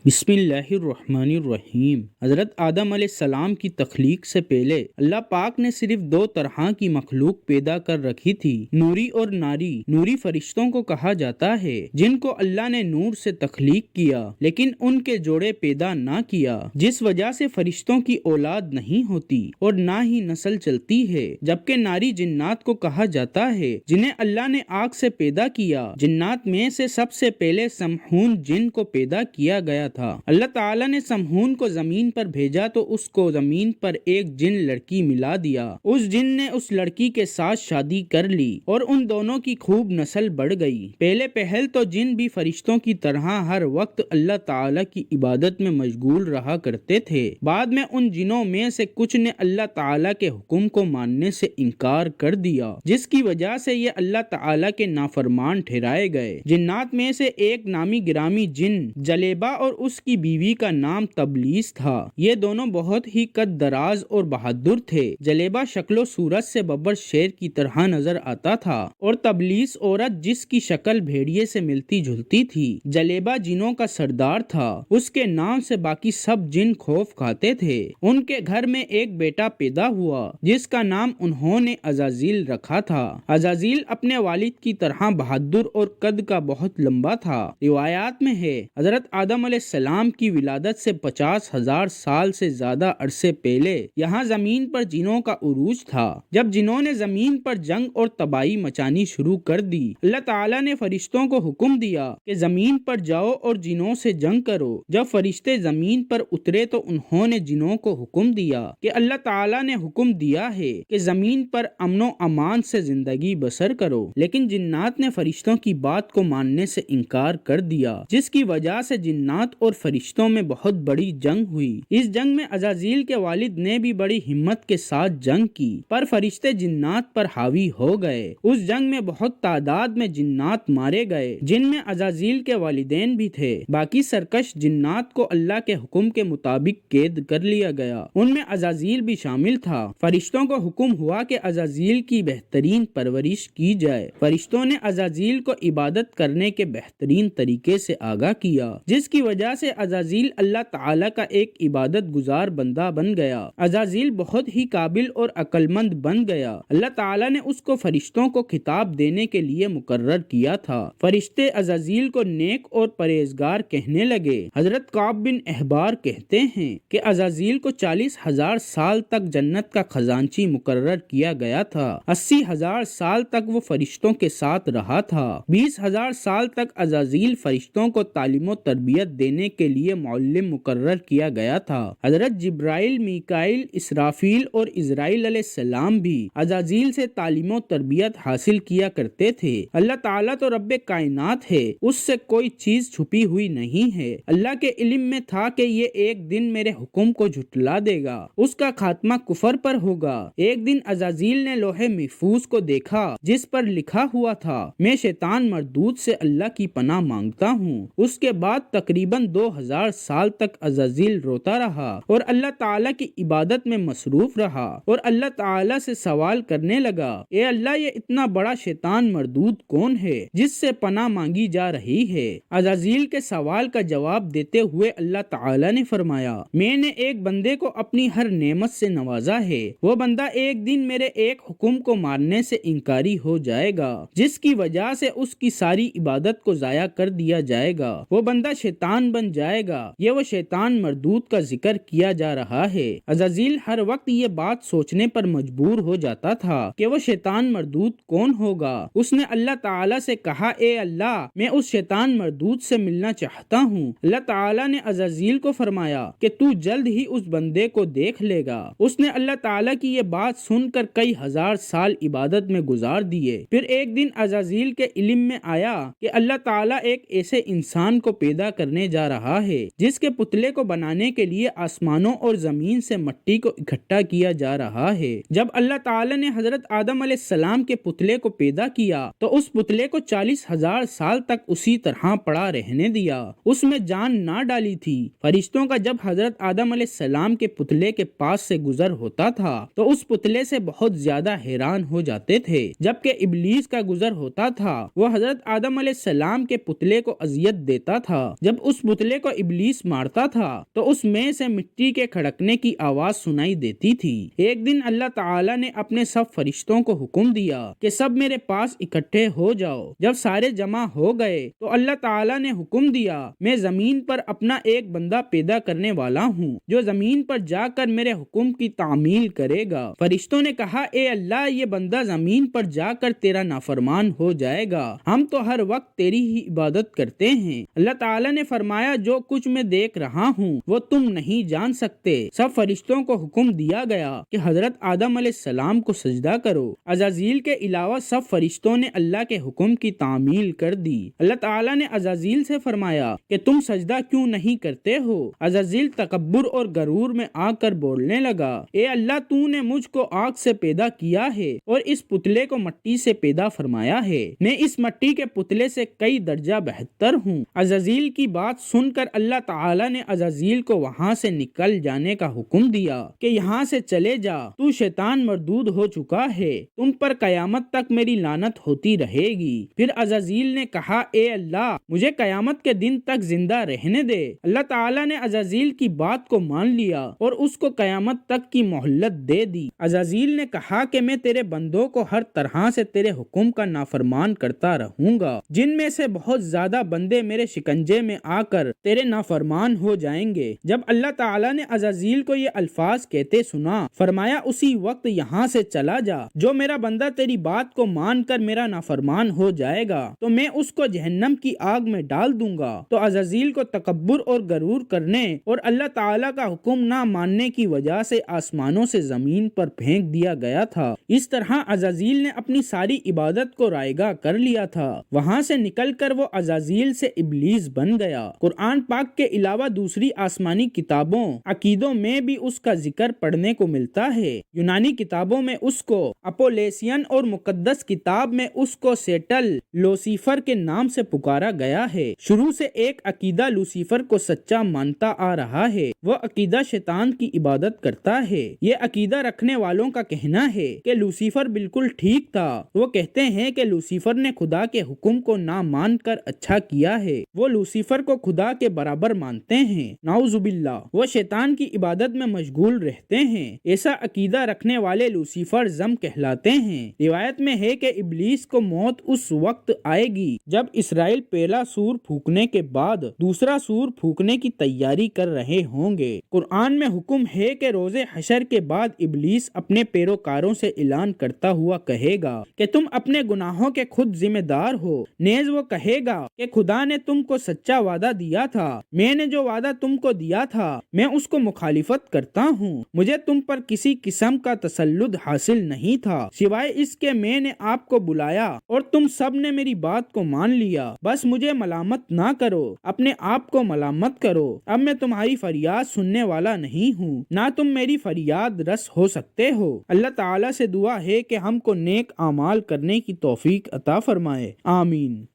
بسم اللہ الرحمن الرحیم۔ حضرت آدم علیہ السلام کی تخلیق سے پہلے اللہ پاک نے صرف دو طرح کی مخلوق پیدا کر رکھی تھی، نوری اور ناری۔ نوری فرشتوں کو کہا جاتا ہے جن کو اللہ نے نور سے تخلیق کیا لیکن ان کے جوڑے پیدا نہ کیا، جس وجہ سے فرشتوں کی اولاد نہیں ہوتی اور نہ ہی نسل چلتی ہے۔ جبکہ ناری جنات کو کہا جاتا ہے جنہیں اللہ نے آگ سے پیدا کیا۔ جنات میں سے سب سے پہلے سمحون جن کو پیدا کیا گیا تھا۔ اللہ تعالیٰ نے سمحون کو زمین پر بھیجا تو اس کو زمین پر ایک جن لڑکی ملا دیا۔ اس جن نے اس لڑکی کے ساتھ شادی کر لی اور ان دونوں کی خوب نسل بڑھ گئی۔ پہلے پہل تو جن بھی فرشتوں کی طرح ہر وقت اللہ تعالیٰ کی عبادت میں مشغول رہا کرتے تھے۔ بعد میں ان جنوں میں سے کچھ نے اللہ تعالیٰ کے حکم کو ماننے سے انکار کر دیا، جس کی وجہ سے یہ اللہ تعالیٰ کے نافرمان ٹھہرائے گئے۔ جنات میں سے ایک نامی گرامی جن جلیبہ اور اس کی بیوی کا نام تبلیس تھا۔ یہ دونوں بہت ہی قد دراز اور بہادر تھے۔ جلیبہ شکل و صورت سے ببر شیر کی طرح نظر آتا تھا اور تبلیس عورت جس کی شکل بھیڑیے سے ملتی جھلتی تھی۔ جلیبہ جنوں کا سردار تھا، اس کے نام سے باقی سب جن خوف کھاتے تھے۔ ان کے گھر میں ایک بیٹا پیدا ہوا جس کا نام انہوں نے عزازیل رکھا تھا۔ عزازیل اپنے والد کی طرح بہادر اور قد کا بہت لمبا تھا۔ روایات میں ہے حضرت آدم علیہ السلام کی ولادت سے 50,000 سال سے زیادہ عرصے پہلے یہاں زمین پر جنوں کا عروج تھا۔ جب جنوں نے زمین پر جنگ اور تباہی مچانی شروع کر دی، اللہ تعالیٰ نے فرشتوں کو حکم دیا کہ زمین پر جاؤ اور جنوں سے جنگ کرو۔ جب فرشتے زمین پر اترے تو انہوں نے جنوں کو حکم دیا کہ اللہ تعالیٰ نے حکم دیا ہے کہ زمین پر امن و امان سے زندگی بسر کرو، لیکن جنات نے فرشتوں کی بات کو ماننے سے انکار کر دیا، جس کی وجہ سے جنات اور فرشتوں میں بہت بڑی جنگ ہوئی۔ اس جنگ میں عزازیل کے والد نے بھی بڑی ہمت کے ساتھ جنگ کی، پر فرشتے جنات پر حاوی ہو گئے۔ اس جنگ میں بہت تعداد میں جنات مارے گئے، جن میں عزازیل کے والدین بھی تھے۔ باقی سرکش جنات کو اللہ کے حکم کے مطابق قید کر لیا گیا، ان میں عزازیل بھی شامل تھا۔ فرشتوں کو حکم ہوا کہ عزازیل کی بہترین پرورش کی جائے۔ فرشتوں نے عزازیل کو عبادت کرنے کے بہترین طریقے سے آگاہ کیا، جس کی وجہ سے عزازیل اللہ تعالیٰ کا ایک عبادت گزار بندہ بن گیا۔ عزازیل بہت ہی قابل اور عقل مند بن گیا۔ اللہ تعالیٰ نے اس کو فرشتوں کو خطاب دینے کے لیے مقرر کیا تھا۔ فرشتے عزازیل کو نیک اور پرہیزگار کہنے لگے۔ حضرت کعب بن احبار کہتے ہیں کہ عزازیل کو 40,000 سال تک جنت کا خزانچی مقرر کیا گیا تھا۔ 80,000 سال تک وہ فرشتوں کے ساتھ رہا تھا۔ 20,000 سال تک عزازیل فرشتوں کو تعلیم و تربیت دینے کے لیے معلم مقرر کیا گیا تھا۔ حضرت جبرائیل، میکائیل، اسرافیل اور عزرائیل علیہ السلام بھی عزازیل سے تعلیم و تربیت حاصل کیا کرتے تھے۔ اللہ تعالیٰ تو رب کائنات ہے، اس سے کوئی چیز چھپی ہوئی نہیں ہے۔ اللہ کے علم میں تھا کہ یہ ایک دن میرے حکم کو جھٹلا دے گا، اس کا خاتمہ کفر پر ہوگا۔ ایک دن عزازیل نے لوح محفوظ کو دیکھا جس پر لکھا ہوا تھا، میں شیطان مردود سے اللہ کی پناہ مانگتا ہوں۔ اس کے بعد تقریباً 2000 سال تک عزازیل روتا رہا اور اللہ تعالیٰ کی عبادت میں مصروف رہا اور اللہ تعالیٰ سے سوال کرنے لگا، اے اللہ، یہ اتنا بڑا شیطان مردود کون ہے جس سے پناہ مانگی جا رہی ہے؟ عزازیل کے سوال کا جواب دیتے ہوئے اللہ تعالیٰ نے فرمایا، میں نے ایک بندے کو اپنی ہر نعمت سے نوازا ہے، وہ بندہ ایک دن میرے ایک حکم کو ماننے سے انکاری ہو جائے گا، جس کی وجہ سے اس کی ساری عبادت کو ضائع کر دیا جائے گا، وہ بندہ شیطان بن جائے گا۔ یہ وہ شیطان مردود کا ذکر کیا جا رہا ہے۔ عزازیل ہر وقت یہ بات سوچنے پر مجبور ہو جاتا تھا کہ وہ شیطان مردود کون ہوگا۔ اس نے اللہ تعالیٰ سے کہا، اے اللہ، میں اس شیطان مردود سے ملنا چاہتا ہوں۔ اللہ تعالیٰ نے عزازیل کو فرمایا کہ تو جلد ہی اس بندے کو دیکھ لے گا۔ اس نے اللہ تعالیٰ کی یہ بات سن کر کئی ہزار سال عبادت میں گزار دیے۔ پھر ایک دن عزازیل کے علم میں آیا کہ اللہ تعالیٰ ایک ایسے انسان کو پیدا کرنے جا رہا ہے جس کے پتلے کو بنانے کے لیے آسمانوں اور زمین سے مٹی کو اکٹھا کیا جا رہا ہے۔ جب اللہ تعالیٰ نے حضرت آدم علیہ السلام کے پتلے کو پیدا کیا تو اس پتلے کو 40,000 سال تک اسی طرح پڑا رہنے دیا، اس میں جان نہ ڈالی تھی۔ فرشتوں کا جب حضرت آدم علیہ السلام کے پتلے کے پاس سے گزر ہوتا تھا تو اس پتلے سے بہت زیادہ حیران ہو جاتے تھے، جبکہ ابلیس کا گزر ہوتا تھا وہ حضرت آدم علیہ السلام کے پتلے کو اذیت دیتا تھا۔ جب اس پتلے کو ابلیس مارتا تھا تو اس میں سے مٹی کے کھڑکنے کی آواز سنائی دیتی تھی۔ ایک دن اللہ تعالیٰ نے اپنے سب فرشتوں کو حکم دیا کہ سب میرے پاس اکٹھے ہو جاؤ۔ جب سارے جمع ہو گئے تو اللہ تعالیٰ نے حکم دیا، میں زمین پر اپنا ایک بندہ پیدا کرنے والا ہوں جو زمین پر جا کر میرے حکم کی تعمیل کرے گا۔ فرشتوں نے کہا، اے اللہ، یہ بندہ زمین پر جا کر تیرا نافرمان ہو جائے گا، ہم تو ہر وقت تیری ہی عبادت کرتے ہیں۔ اللہ تعالیٰ نے فرمایا، جو کچھ میں دیکھ رہا ہوں وہ تم نہیں جان سکتے۔ سب فرشتوں کو حکم دیا گیا کہ حضرت آدم علیہ السلام کو سجدہ کرو۔ عزازیل کے علاوہ سب فرشتوں نے اللہ کے حکم کی تعمیل کر دی۔ اللہ تعالیٰ نے عزازیل سے فرمایا کہ تم سجدہ کیوں نہیں کرتے ہو؟ عزازیل تکبر اور غرور میں آ کر بولنے لگا، اے اللہ، تو نے مجھ کو آگ سے پیدا کیا ہے اور اس پتلے کو مٹی سے پیدا فرمایا ہے، میں اس مٹی کے پتلے سے کئی درجہ بہتر ہوں۔ عزازیل کی بات سن کر اللہ تعالیٰ نے عزازیل کو وہاں سے نکل جانے کا حکم دیا کہ یہاں سے چلے جا، تو شیطان مردود ہو چکا ہے، تم پر قیامت تک میری لعنت ہوتی رہے گی۔ پھر عزازیل نے کہا، اے اللہ، مجھے قیامت کے دن تک زندہ رہنے دے۔ اللہ تعالیٰ نے عزازیل کی بات کو مان لیا اور اس کو قیامت تک کی مہلت دے دی۔ عزازیل نے کہا کہ میں تیرے بندوں کو ہر طرح سے تیرے حکم کا نافرمان کرتا رہوں گا، جن میں سے بہت زیادہ بندے میرے شکنجے میں آ کر تیرے نافرمان ہو جائیں گے۔ جب اللہ تعالیٰ نے عزازیل کو یہ الفاظ کہتے سنا، فرمایا، اسی وقت یہاں سے چلا جا، جو میرا بندہ تیری بات کو مان کر میرا نافرمان ہو جائے گا تو میں اس کو جہنم کی آگ میں ڈال دوں گا۔ تو عزازیل کو تکبر اور غرور کرنے اور اللہ تعالیٰ کا حکم نہ ماننے کی وجہ سے آسمانوں سے زمین پر پھینک دیا گیا تھا۔ اس طرح عزازیل نے اپنی ساری عبادت کو رائگاں کر لیا تھا۔ وہاں سے نکل کر وہ عزازیل سے ابلیس بن گیا۔ قرآن پاک کے علاوہ دوسری آسمانی کتابوں، عقیدوں میں بھی اس کا ذکر پڑھنے کو ملتا ہے۔ یونانی کتابوں میں اس کو اپولیسین اور مقدس کتاب میں اس کو سیٹل لوسیفر کے نام سے پکارا گیا ہے۔ شروع سے ایک عقیدہ لوسیفر کو سچا مانتا آ رہا ہے، وہ عقیدہ شیطان کی عبادت کرتا ہے۔ یہ عقیدہ رکھنے والوں کا کہنا ہے کہ لوسیفر بالکل ٹھیک تھا۔ وہ کہتے ہیں کہ لوسیفر نے خدا کے حکم کو نہ مان کر اچھا کیا ہے، وہ لوسیفر کو خدا کے برابر مانتے ہیں، نعوذ باللہ، وہ شیطان کی عبادت میں مشغول رہتے ہیں۔ ایسا عقیدہ رکھنے والے لوسیفر زم کہلاتے ہیں۔ روایت میں ہے کہ ابلیس کو موت اس وقت آئے گی جب اسرائیل پہلا سور پھونکنے کے بعد دوسرا سور پھونکنے کی تیاری کر رہے ہوں گے۔ قرآن میں حکم ہے کہ روز حشر کے بعد ابلیس اپنے پیروکاروں سے اعلان کرتا ہوا کہے گا کہ تم اپنے گناہوں کے خود ذمہ دار ہو۔ نیز وہ کہے گا کہ خدا نے تم کو سچا وعدہ دیا تھا، میں نے جو وعدہ تم کو دیا تھا میں اس کو مخالفت کرتا ہوں، مجھے تم پر کسی قسم کا تسلط حاصل نہیں تھا سوائے اس کے میں نے آپ کو بلایا اور تم سب نے میری بات کو مان لیا، بس مجھے ملامت نہ کرو، اپنے آپ کو ملامت کرو، اب میں تمہاری فریاد سننے والا نہیں ہوں، نہ تم میری فریاد رس ہو سکتے ہو۔ اللہ تعالیٰ سے دعا ہے کہ ہم کو نیک اعمال کرنے کی توفیق عطا فرمائے، آمین۔